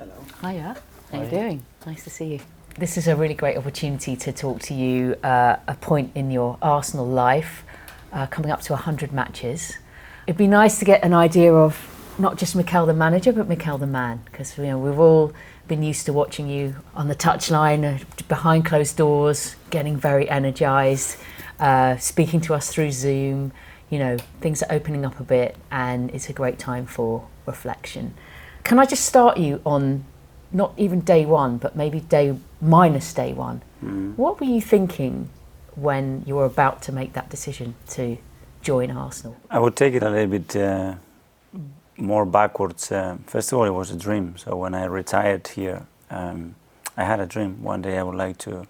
Hello. Hiya, how are you doing? Nice to see you. This is a really great opportunity to talk to you a point in your Arsenal life, coming up to 100 matches. It'd be nice to get an idea of not just Mikel the manager, but Mikel the man, because we've all been used to watching you on the touchline, behind closed doors, getting very energised, speaking to us through Zoom. Things are opening up a bit, and it's a great time for reflection. Can I just start you on not even day one, but maybe day minus day one? What were you thinking when you were about to make that decision to join Arsenal? I would take it a little bit more backwards. First of all, it was a dream. So when I retired here, I had a dream. One day I would like to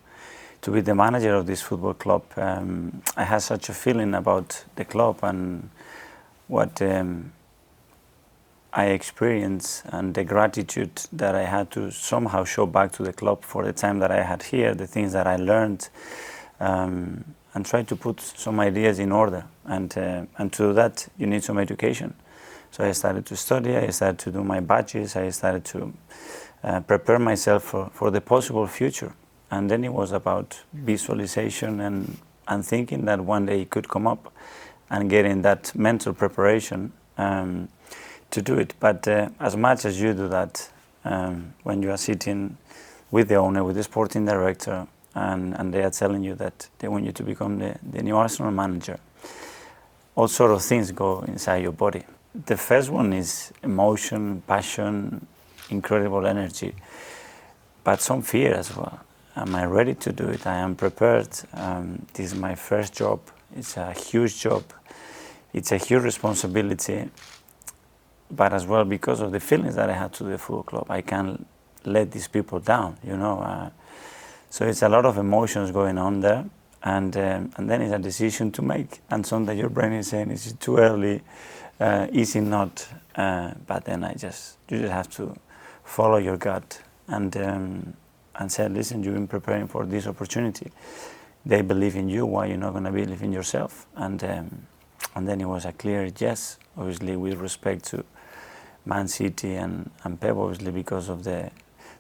be the manager of this football club. I had such a feeling about the club and what I experienced, and the gratitude that I had to somehow show back to the club for the time that I had here, the things that I learned, and try to put some ideas in order. And to do that, you need some education. So I started to study, I started to do my badges, I started to prepare myself for the possible future. And then it was about visualization and thinking that one day it could come up, and getting that mental preparation to do it. But as much as you do that, when you are sitting with the owner, with the sporting director, and they are telling you that they want you to become the new Arsenal manager, all sort of things go inside your body. The first one is emotion, passion, incredible energy, but some fear as well. Am I ready to do it? I am prepared. This is my first job. It's a huge job. It's a huge responsibility. But as well, because of the feelings that I had to the football club, I can't let these people down, So it's a lot of emotions going on there, and then it's a decision to make. And sometimes your brain is saying, "Is it too early? Is it not?" But then you just have to follow your gut and say, "Listen, you've been preparing for this opportunity. They believe in you. Why you're not going to believe in yourself?" And then it was a clear yes, obviously with respect to Man City and Pepe, obviously because of the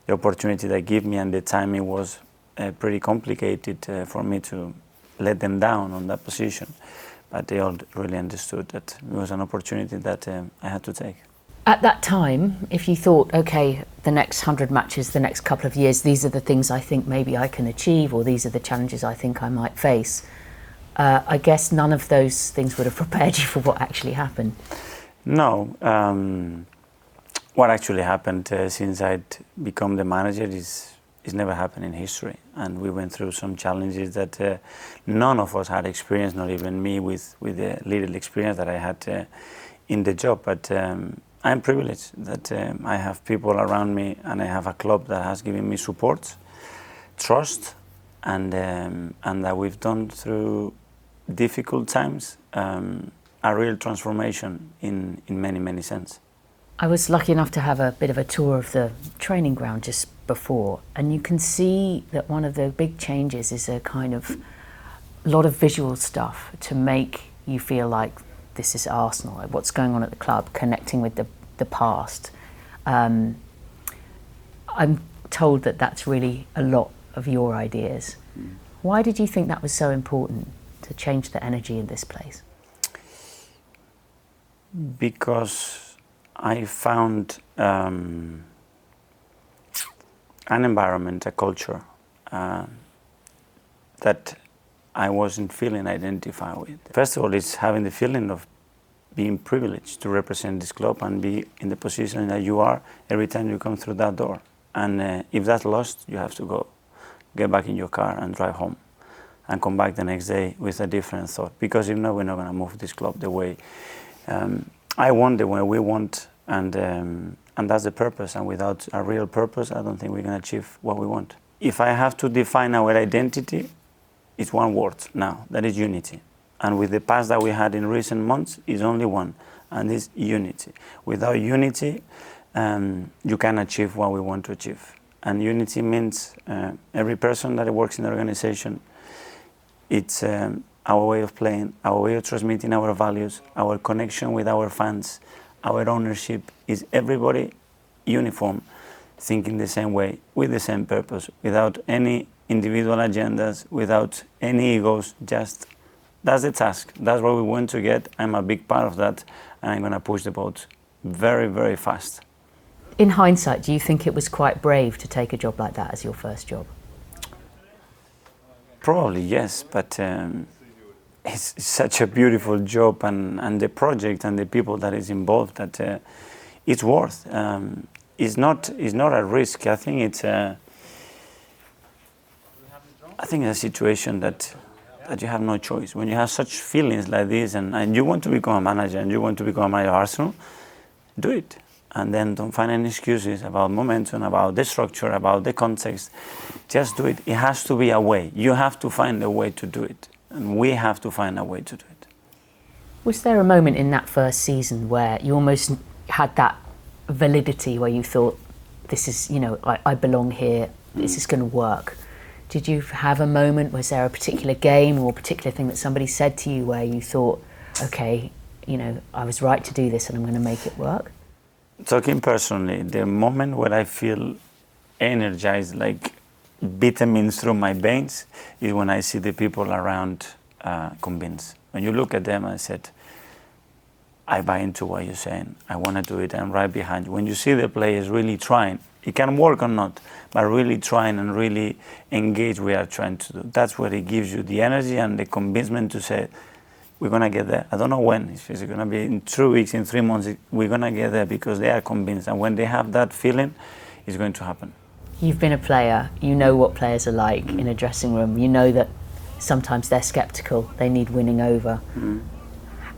opportunity they gave me, and the timing was pretty complicated for me to let them down on that position. But they all really understood that it was an opportunity that I had to take. At that time, if you thought, okay, the next 100 matches, the next couple of years, these are the things I think maybe I can achieve, or these are the challenges I think I might face, I guess none of those things would have prepared you for what actually happened. No. What actually happened since I'd become the manager is never happened in history. And we went through some challenges that none of us had experienced, not even me with the little experience that I had in the job. But I'm privileged that I have people around me, and I have a club that has given me support, trust, and that we've done through difficult times a real transformation in many, many sense. I was lucky enough to have a bit of a tour of the training ground just before, and you can see that one of the big changes is a kind of lot of visual stuff to make you feel like this is Arsenal, like what's going on at the club, connecting with the past. I'm told that that's really a lot of your ideas. Why did you think that was so important to change the energy in this place? Because I found an environment, a culture that I wasn't feeling identified with. First of all, it's having the feeling of being privileged to represent this club and be in the position that you are every time you come through that door. And if that's lost, you have to go, get back in your car and drive home and come back the next day with a different thought. Because if not, we're not going to move this club the way I want, the way we want, and that's the purpose. And without a real purpose, I don't think we can achieve what we want. If I have to define our identity, it's one word now, that is unity. And with the past that we had in recent months, is only one, and it's unity. Without unity, you can achieve what we want to achieve. And unity means every person that works in the organization, it's our way of playing, our way of transmitting our values, our connection with our fans, our ownership is everybody uniform, thinking the same way, with the same purpose, without any individual agendas, without any egos, just that's the task. That's what we want to get. I'm a big part of that, and I'm going to push the boat very, very fast. In hindsight, do you think it was quite brave to take a job like that as your first job? Probably yes, but it's such a beautiful job, and the project and the people that is involved that it's worth. It's not a risk. I think it's a situation that you have no choice. When you have such feelings like this, and you want to become a manager, and you want to become a manager of Arsenal, do it. And then don't find any excuses about momentum, about the structure, about the context. Just do it. It has to be a way. You have to find a way to do it. And we have to find a way to do it. Was there a moment in that first season where you almost had that validity, where you thought, this is, I belong here, this is going to work? Did you have a moment, was there a particular game or a particular thing that somebody said to you where you thought, okay, I was right to do this and I'm going to make it work? Talking personally, the moment where I feel energized, like vitamins through my veins, is when I see the people around convinced. When you look at them, I said, I buy into what you're saying. I want to do it. I'm right behind you. When you see the players really trying, it can work or not, but really trying and really engage we are trying to do. That's where it gives you the energy and the convincement to say, we're going to get there. I don't know when. If it's going to be in 2 weeks, in 3 months, we're going to get there because they are convinced. And when they have that feeling, it's going to happen. You've been a player. You know what players are like in a dressing room. You know that sometimes they're sceptical. They need winning over.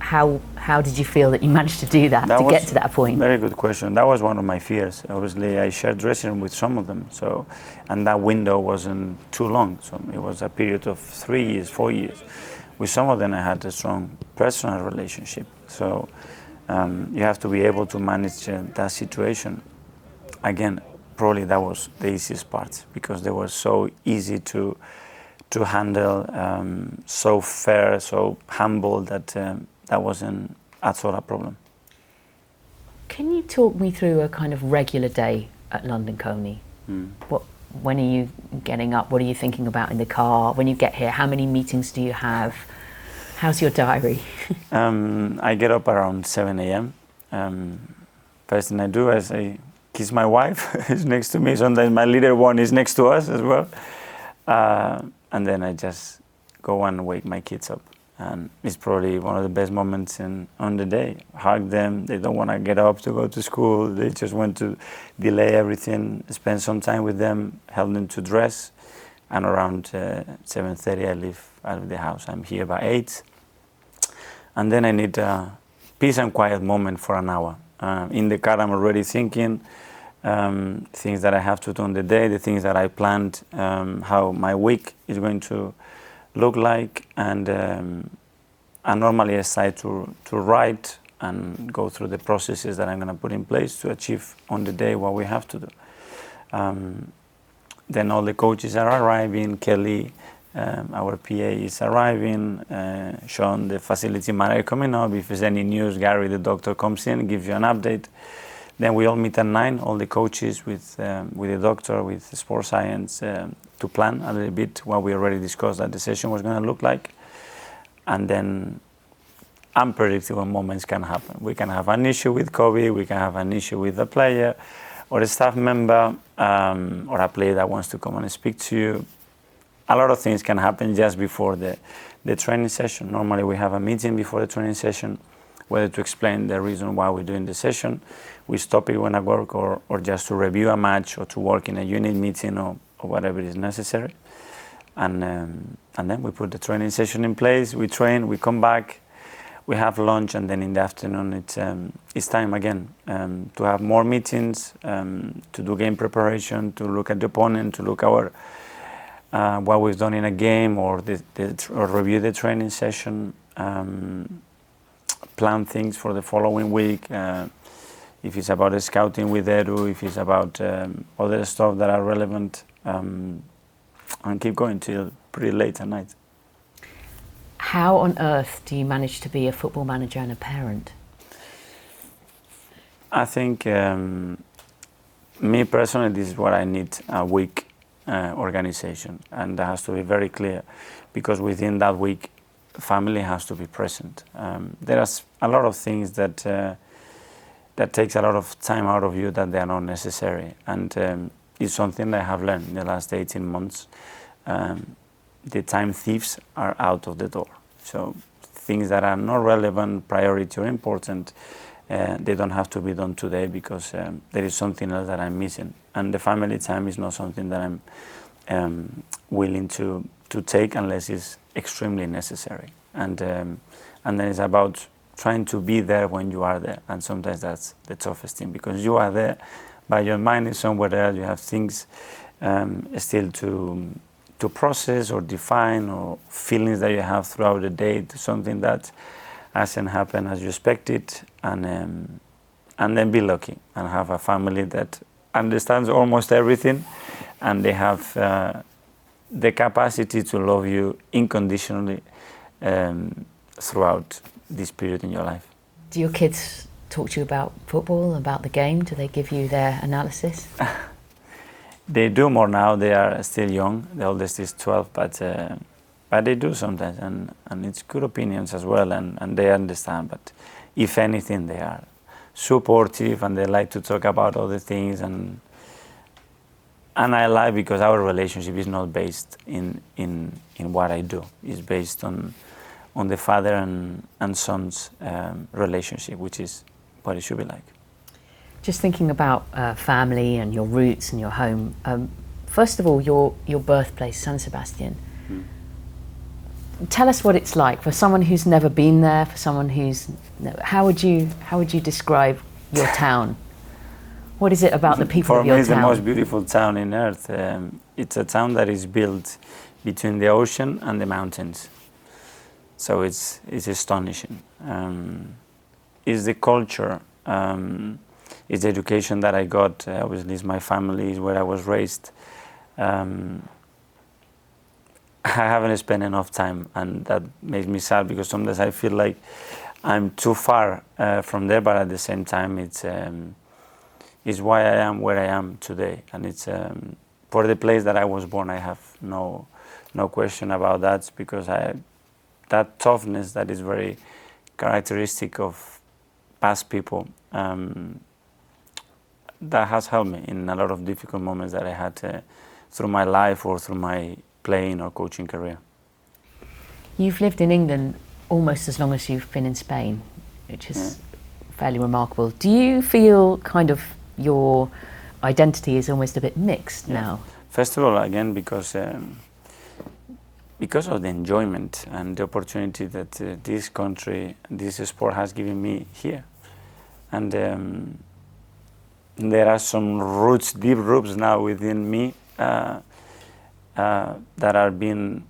How did you feel that you managed to do that to get to that point? Very good question. That was one of my fears. Obviously, I shared dressing room with some of them. And that window wasn't too long. So it was a period of 3 years, 4 years. With some of them, I had a strong personal relationship. So you have to be able to manage that situation. Again, probably that was the easiest part because they were so easy to handle, so fair, so humble that that wasn't at all a problem. Can you talk me through a kind of regular day at London Colney? When are you getting up? What are you thinking about in the car? When you get here, how many meetings do you have? How's your diary? I get up around 7 a.m. First thing I do is I kiss my wife. She's next to me. Sometimes my little one is next to us as well. And then I just go and wake my kids up. And it's probably one of the best moments on the day. Hug them. They don't want to get up to go to school. They just want to delay everything, spend some time with them, help them to dress. And around 7:30, I leave out of the house. I'm here by 8. And then I need a peace and quiet moment for an hour. In the car, I'm already thinking things that I have to do on the day, the things that I planned, how my week is going to look like, and normally I start to write and go through the processes that I'm going to put in place to achieve on the day what we have to do. Then all the coaches are arriving. Kelly, our PA, is arriving. Sean, the facility manager, coming up. If there's any news, Gary, the doctor, comes in, gives you an update. Then we all meet at 9, all the coaches with the doctor, with the sports science, to plan a little bit what we already discussed that the session was going to look like. And then unpredictable moments can happen. We can have an issue with COVID, we can have an issue with a player or a staff member, or a player that wants to come and speak to you. A lot of things can happen just before the training session. Normally we have a meeting before the training session, whether to explain the reason why we're doing the session, we stop it when I work, or just to review a match, or to work in a unit meeting, or whatever is necessary. And then we put the training session in place, we train, we come back, we have lunch, and then in the afternoon it's time again to have more meetings, to do game preparation, to look at the opponent, to look our what we've done in a game, or review the training session, plan things for the following week. If it's about scouting with Edu, if it's about other stuff that are relevant, and keep going till pretty late at night. How on earth do you manage to be a football manager and a parent? I think me personally, this is what I need, a week organization, and that has to be very clear, because within that week, family has to be present. There are a lot of things that takes a lot of time out of you that they are not necessary, and it's something that I have learned in the last 18 months. The time thieves are out of the door. So things that are not relevant, priority, or important, they don't have to be done today, because there is something else that I'm missing. And the family time is not something that I'm willing to take unless it's extremely necessary. And then it's about trying to be there when you are there. And sometimes that's the toughest thing, because you are there, but your mind is somewhere else. You have things still to process or define, or feelings that you have throughout the day, to something that hasn't happened as you expected, and then be lucky and have a family that understands almost everything, and they have the capacity to love you unconditionally throughout this period in your life. Do your kids talk to you about football, about the game? Do they give you their analysis? They do more now. They are still young. The oldest is 12, but they do sometimes, and it's good opinions as well, and they understand. But if anything, they are supportive, and they like to talk about other things, and I like, because our relationship is not based in what I do. It's based on the father and son's relationship, which is what it should be like. Just thinking about family and your roots and your home. First of all, your birthplace, San Sebastian. Tell us what it's like for someone who's never been there. For someone who's, how would you describe your town? What is it about the people of your town? For me, it's the most beautiful town in earth. It's a town that is built between the ocean and the mountains. So it's astonishing. It's the culture. It's the education that I got. Obviously, it's my family, it's where I was raised. I haven't spent enough time, and that makes me sad, because sometimes I feel like I'm too far from there, but at the same time, it's why I am where I am today. And it's for the place that I was born, I have no question about that, because that toughness that is very characteristic of past people, that has helped me in a lot of difficult moments that I had through my life or through my playing or coaching career. You've lived in England almost as long as you've been in Spain, which is fairly remarkable. Do you feel kind of your identity is almost a bit mixed now? First of all, again, because of the enjoyment and the opportunity that this country, this sport has given me here. And there are some roots, deep roots now within me that are being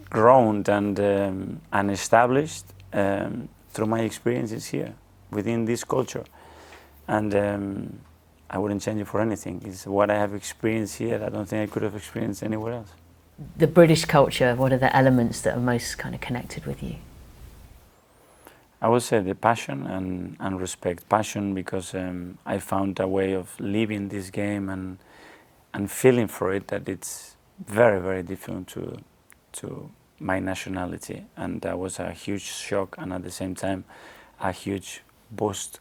grown and established through my experiences here within this culture. And I wouldn't change it for anything. It's what I have experienced here. I don't think I could have experienced anywhere else. The British culture, what are the elements that are most kind of connected with you? I would say the passion and respect. Passion because I found a way of living this game and feeling for it that it's very, very different to my nationality. And that was a huge shock, and at the same time, a huge boost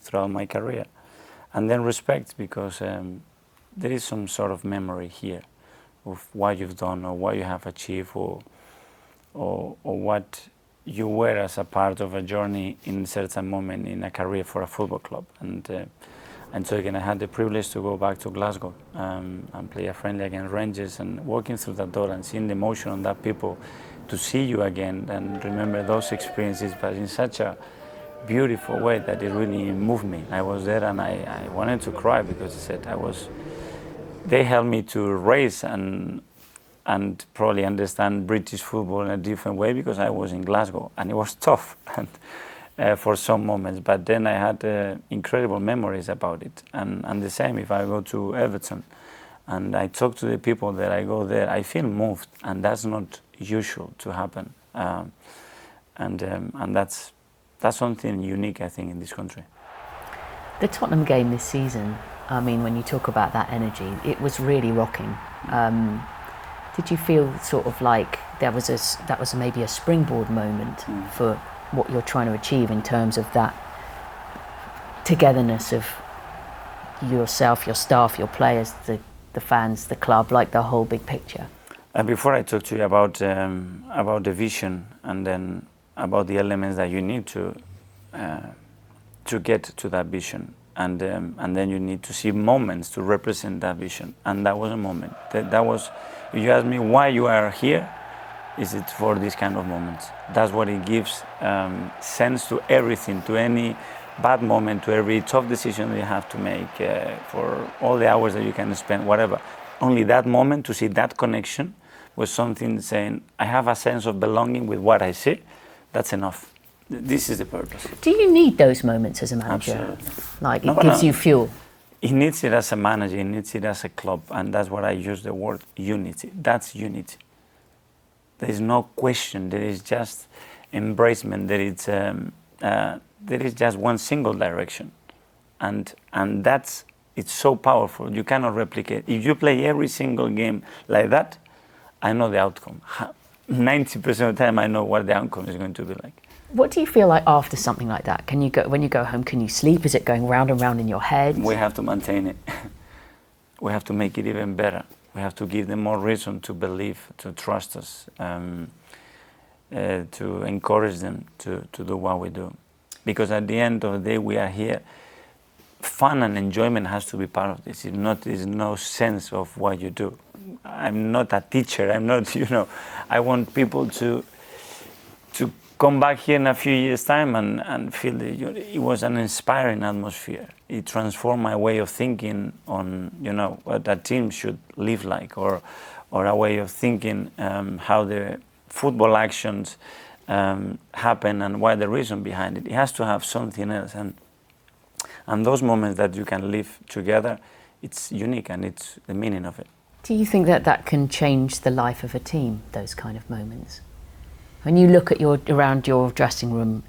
throughout my career. And then respect, because there is some sort of memory here of what you've done or what you have achieved or what you were as a part of a journey in a certain moment in a career for a football club. And so again, I had the privilege to go back to Glasgow and play a friendly against Rangers, and walking through that door and seeing the emotion on that people to see you again and remember those experiences, but in such a beautiful way that it really moved me. I was there and I wanted to cry, because I said they helped me to raise and probably understand British football in a different way, because I was in Glasgow and it was tough and for some moments, but then I had incredible memories about it. And the same if I go to Everton and I talk to the people that I go there, I feel moved, and that's not usual to happen. And that's something unique, I think, in this country. The Tottenham game this season, I mean, when you talk about that energy, it was really rocking. Did you feel sort of like that was maybe a springboard moment for what you're trying to achieve in terms of that togetherness of yourself, your staff, your players, the fans, the club, like the whole big picture? And before I talk to you about the vision and then about the elements that you need to get to that vision, and then you need to see moments to represent that vision, and that was a moment. That was, if you ask me why you are here, is it for this kind of moments? That's what it gives sense to everything, to any bad moment, to every tough decision that you have to make, for all the hours that you can spend, whatever. Only that moment, to see that connection was something saying, I have a sense of belonging with what I see, that's enough. This is the purpose. Do you need those moments as a manager? Absolutely. Like, it gives you fuel? He needs it as a manager, he needs it as a club, and that's what I use the word unity. That's unity. There is no question, there is just embracement, there is just one single direction. And it's so powerful, you cannot replicate. If you play every single game like that, I know the outcome. 90% of the time I know what the outcome is going to be like. What do you feel like after something like that? When you go home, can you sleep? Is it going round and round in your head? We have to maintain it. We have to make it even better. We have to give them more reason to believe, to trust us, to encourage them to do what we do. Because at the end of the day, we are here. Fun and enjoyment has to be part of this. There's no sense of what you do. I'm not a teacher. I'm not, I want people to come back here in a few years' time and feel that it was an inspiring atmosphere. It transformed my way of thinking on, what a team should live like, or a way of thinking how the football actions happen and what the reason behind it. It has to have something else. And those moments that you can live together, it's unique, and it's the meaning of it. Do you think that can change the life of a team, those kind of moments? When you look at around your dressing room,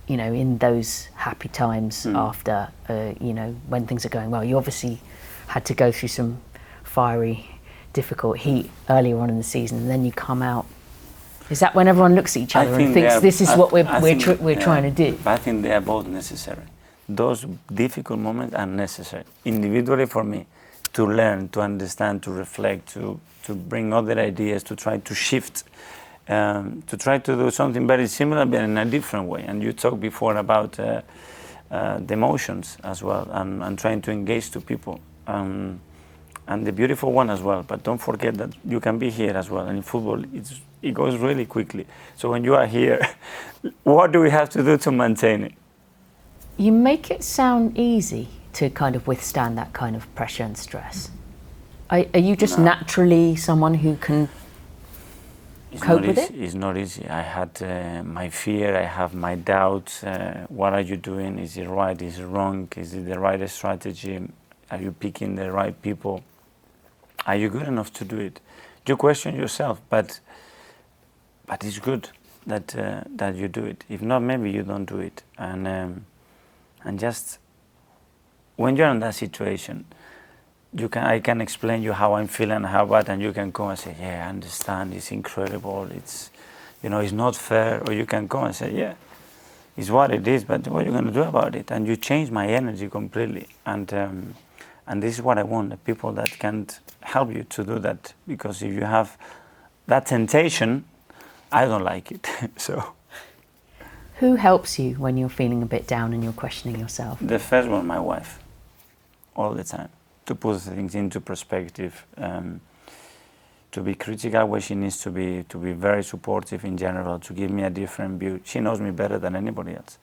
in those happy times after, when things are going well, you obviously had to go through some fiery, difficult heat earlier on in the season, and then you come out. Is that when everyone looks at each other and thinks this is what we're trying to do? I think they are both necessary. Those difficult moments are necessary, individually for me, to learn, to understand, to reflect, to bring other ideas, to try to shift, to try to do something very similar but in a different way. And you talked before about the emotions as well, and trying to engage to people. And the beautiful one as well, but don't forget that you can be here as well. And in football, it goes really quickly. So when you are here, what do we have to do to maintain it? You make it sound easy to kind of withstand that kind of pressure and stress. Are you just naturally someone who can cope with it? It's not easy. I had my fear, I have my doubts. What are you doing? Is it right? Is it wrong? Is it the right strategy? Are you picking the right people? Are you good enough to do it? You question yourself, but it's good that you do it. If not, maybe you don't do it. And just when you're in that situation, I can explain you how I'm feeling, how bad, and you can come and say, yeah, I understand, it's incredible, it's not fair. Or you can come and say, yeah, it's what it is, but what are you going to do about it? And you change my energy completely. And this is what I want, the people that can help you to do that. Because if you have that temptation, I don't like it. So. Who helps you when you're feeling a bit down and you're questioning yourself? The first one, my wife, all the time, to put things into perspective, to be critical where she needs to be very supportive in general, to give me a different view. She knows me better than anybody else,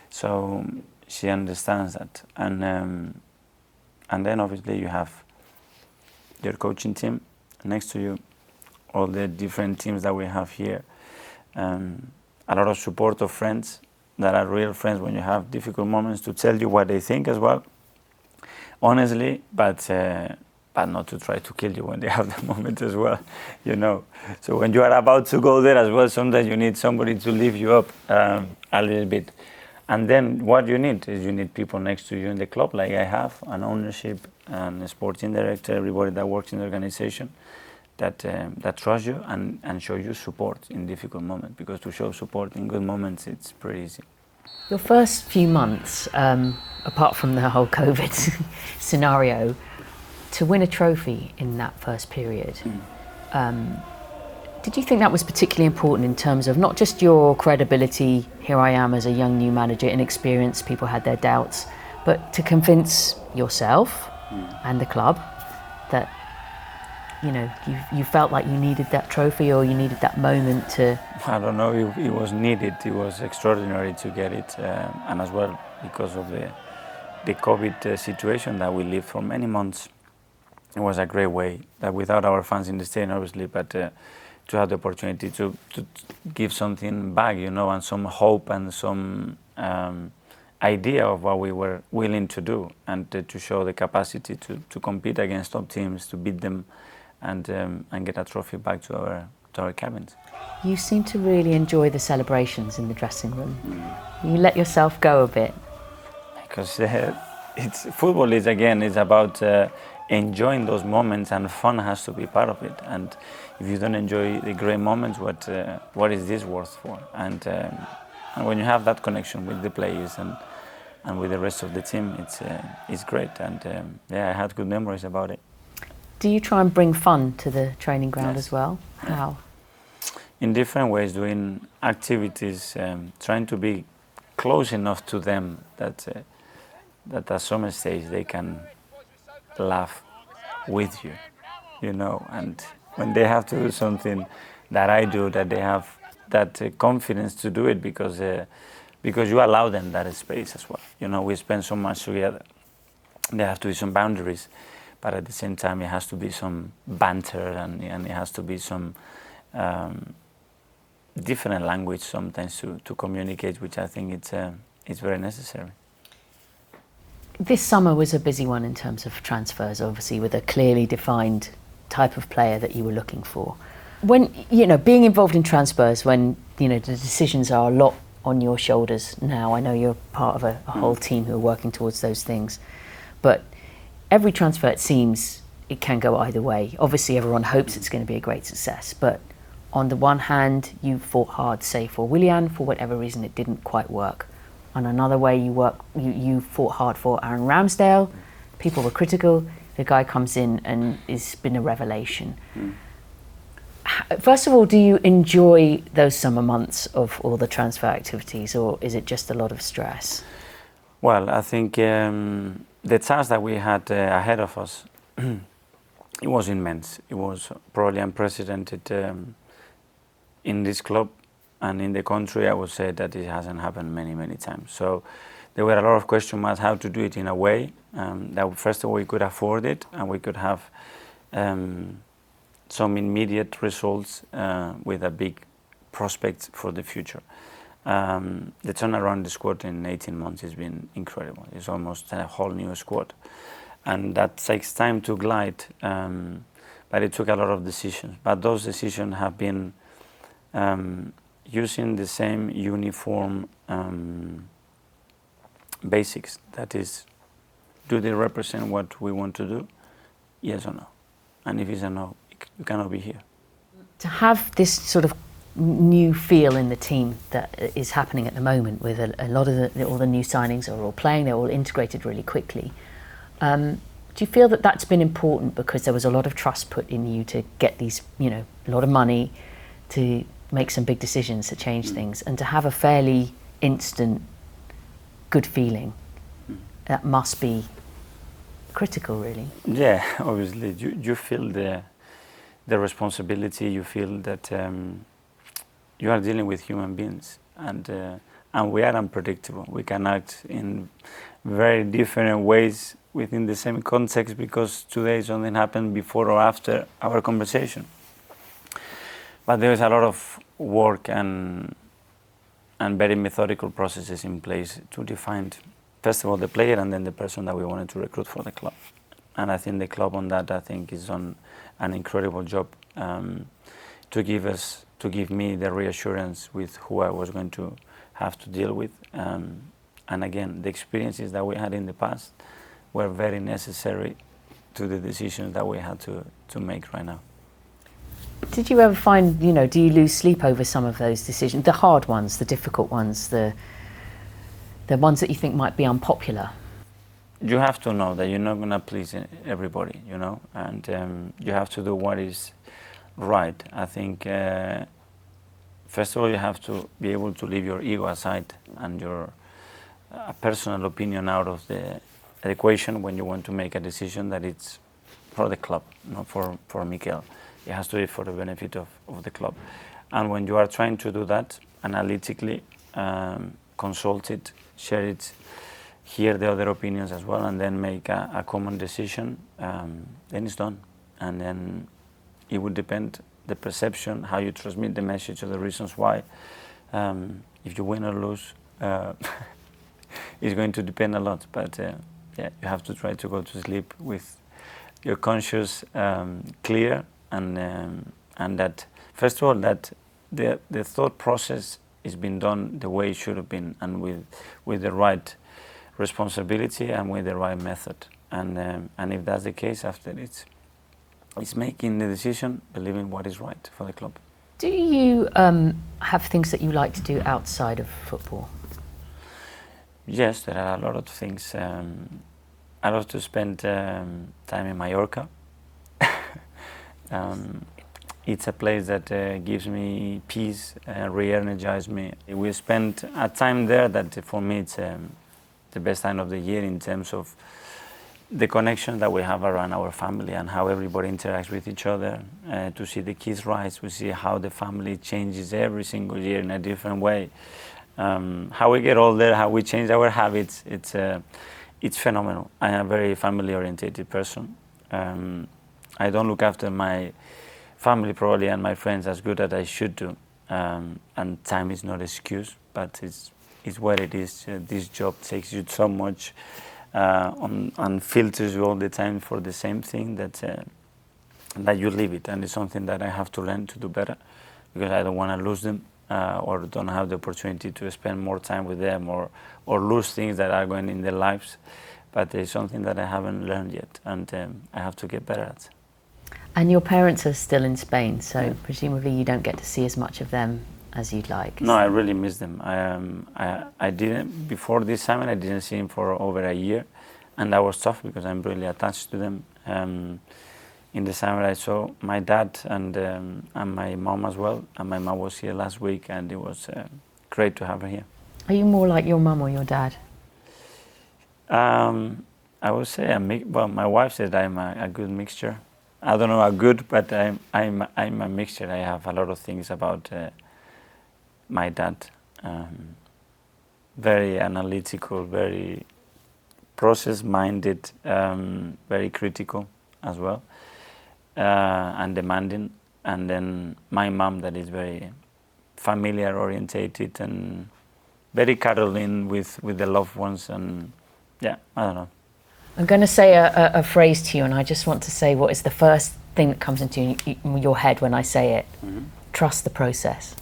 so she understands that. And then obviously you have your coaching team next to you, all the different teams that we have here. A lot of support of friends that are real friends when you have difficult moments, to tell you what they think as well, honestly, but not to try to kill you when they have the moment as well, So when you are about to go there as well, sometimes you need somebody to lift you up a little bit. And then what you need is you need people next to you in the club, like I have, an ownership and a sporting director, everybody that works in the organization that trust you and show you support in difficult moments. Because to show support in good moments, it's pretty easy. Your first few months, apart from the whole COVID scenario, to win a trophy in that first period, did you think that was particularly important in terms of not just your credibility, here I am as a young new manager, inexperienced, people had their doubts, but to convince yourself and the club that, you know, you felt like you needed that trophy or you needed that moment to... I don't know if it was needed, it was extraordinary to get it, and as well because of the COVID situation that we lived for many months. It was a great way, that without our fans in the stadium obviously, but to have the opportunity to give something back, you know, and some hope and some idea of what we were willing to do, and to show the capacity to compete against top teams, to beat them, and get a trophy back to our cabins. You seem to really enjoy the celebrations in the dressing room. You let yourself go a bit. Because football is about enjoying those moments, and fun has to be part of it. And if you don't enjoy the great moments, what is this worth for? And when you have that connection with the players and with the rest of the team, it's great. And I had good memories about it. Do you try and bring fun to the training ground as well? How? In different ways, doing activities, trying to be close enough to them that at some stage they can laugh with you, you know. And when they have to do something that I do, that they have that confidence to do it, because you allow them that space as well. You know, we spend so much together. There have to be some boundaries, but at the same time, it has to be some banter, and it has to be some different language sometimes to communicate, which I think it's very necessary. This summer was a busy one in terms of transfers, obviously, with a clearly defined type of player that you were looking for. When, you know, being involved in transfers, when, you know, the decisions are a lot on your shoulders now, I know you're part of a whole team who are working towards those things, but every transfer, it seems, it can go either way. Obviously, everyone hopes it's going to be a great success, but on the one hand, you fought hard, say, for Williamson, for whatever reason it didn't quite work. On another way, you fought hard for Aaron Ramsdale. People were critical. The guy comes in and has been a revelation. First of all, do you enjoy those summer months of all the transfer activities, or is it just a lot of stress? Well, I think the task that we had ahead of us, it was immense. It was probably unprecedented in this club. And in the country, I would say that it hasn't happened many, many times. So there were a lot of question marks how to do it in a way that, first of all, we could afford it, and we could have some immediate results with a big prospect for the future. The turnaround in the squad in 18 months has been incredible. It's almost a whole new squad. And that takes time to glide, but it took a lot of decisions. But those decisions have been using the same uniform basics. That is, do they represent what we want to do? Yes or no? And if it's a no, you cannot be here. To have this sort of new feel in the team that is happening at the moment, with a lot of all the new signings are all playing, they're all integrated really quickly. Do you feel that that's been important because there was a lot of trust put in you to get these, you know, a lot of money to make some big decisions to change things, and to have a fairly instant good feeling? That must be critical, really. Yeah, obviously. You feel the responsibility, you feel that you are dealing with human beings, and we are unpredictable. We can act in very different ways within the same context, because today something happened before or after our conversation. But there is a lot of work and very methodical processes in place to define, first of all, the player, and then the person that we wanted to recruit for the club. And I think the club on that, I think, is on an incredible job to give me the reassurance with who I was going to have to deal with, And again, the experiences that we had in the past were very necessary to the decisions that we had to make right now. Did you ever find, do you lose sleep over some of those decisions? The hard ones, the difficult ones, the ones that you think might be unpopular? You have to know that you're not going to please everybody, and you have to do what is right. I think, first of all, you have to be able to leave your ego aside and your personal opinion out of the equation when you want to make a decision that it's for the club, not for Mikel. It has to be for the benefit of the club. And when you are trying to do that analytically, consult it, share it, hear the other opinions as well, and then make a common decision, then it's done. And then it would depend the perception, how you transmit the message, or the reasons why. If you win or lose, it's going to depend a lot. But you have to try to go to sleep with your conscience clear, and that, first of all, that the thought process is being done the way it should have been, and with the right responsibility and with the right method. And if that's the case, after it's making the decision, believing what is right for the club. Do you have things that you like to do outside of football? Yes, there are a lot of things. I love to spend time in Mallorca. It's a place that gives me peace, re-energizes me. We spend a time there that for me it's the best time of the year in terms of the connection that we have around our family and how everybody interacts with each other. To see the kids rise, we see how the family changes every single year in a different way. How we get older, how we change our habits, it's phenomenal. I am a very family-oriented person. I don't look after my family probably and my friends as good as I should do. And time is not an excuse, but it's what it is. This job takes you so much and filters you all the time for the same thing that you leave it. And it's something that I have to learn to do better, because I don't want to lose them or don't have the opportunity to spend more time with them or lose things that are going in their lives. But it's something that I haven't learned yet, and I have to get better at. And your parents are still in Spain, so presumably you don't get to see as much of them as you'd like. No, I really miss them. I didn't, before this summer, I didn't see them for over a year, and that was tough because I'm really attached to them. In the summer I saw my dad and my mom as well, and my mom was here last week, and it was great to have her here. Are you more like your mum or your dad? I would say well, my wife said I'm a good mixture. I don't know how good, but I'm a mixture. I have a lot of things about my dad. Very analytical, very process-minded, very critical as well, and demanding. And then my mom, that is very familiar-orientated and very cuddling with the loved ones. And yeah, I don't know. I'm going to say a phrase to you, and I just want to say what is the first thing that comes into your head when I say it. Mm-hmm. Trust the process.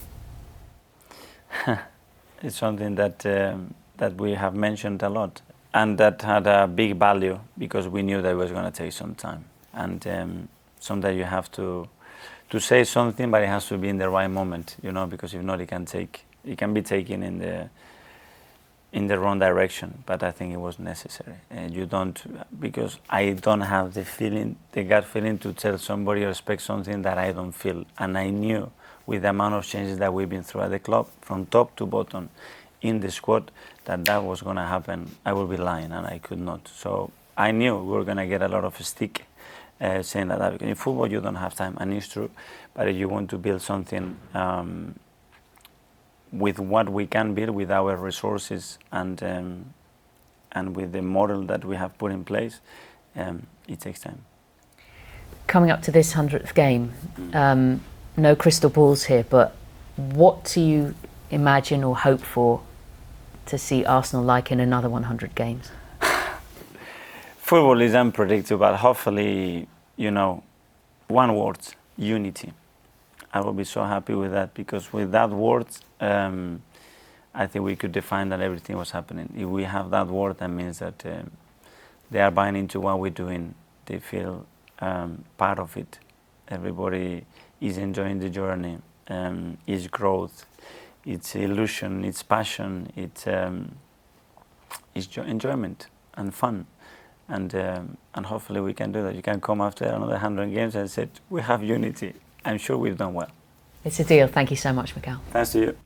It's something that we have mentioned a lot, and that had a big value because we knew that it was going to take some time. And sometimes you have to say something, but it has to be in the right moment, because if not, it can be taken in the wrong direction. But I think it was necessary. Because I don't have the gut feeling to tell somebody or expect something that I don't feel. And I knew with the amount of changes that we've been through at the club, from top to bottom, in the squad, that was going to happen. I would be lying, and I could not. So I knew we were going to get a lot of stick saying that. Because in football, you don't have time, and it's true. But if you want to build something with what we can build with our resources and with the model that we have put in place, it takes time. Coming up to this 100th game, no crystal balls here, but what do you imagine or hope for to see Arsenal like in another 100 games? Football is unpredictable. Hopefully, one word: unity. I will be so happy with that, because with that word, I think we could define that everything was happening. If we have that word, that means that they are buying into what we're doing. They feel part of it. Everybody is enjoying the journey. It's growth, it's illusion, it's passion, it's enjoyment and fun. And hopefully we can do that. You can come after another 100 games and say, we have unity. I'm sure we've done well. It's a deal. Thank you so much, Mikel. Thanks to you.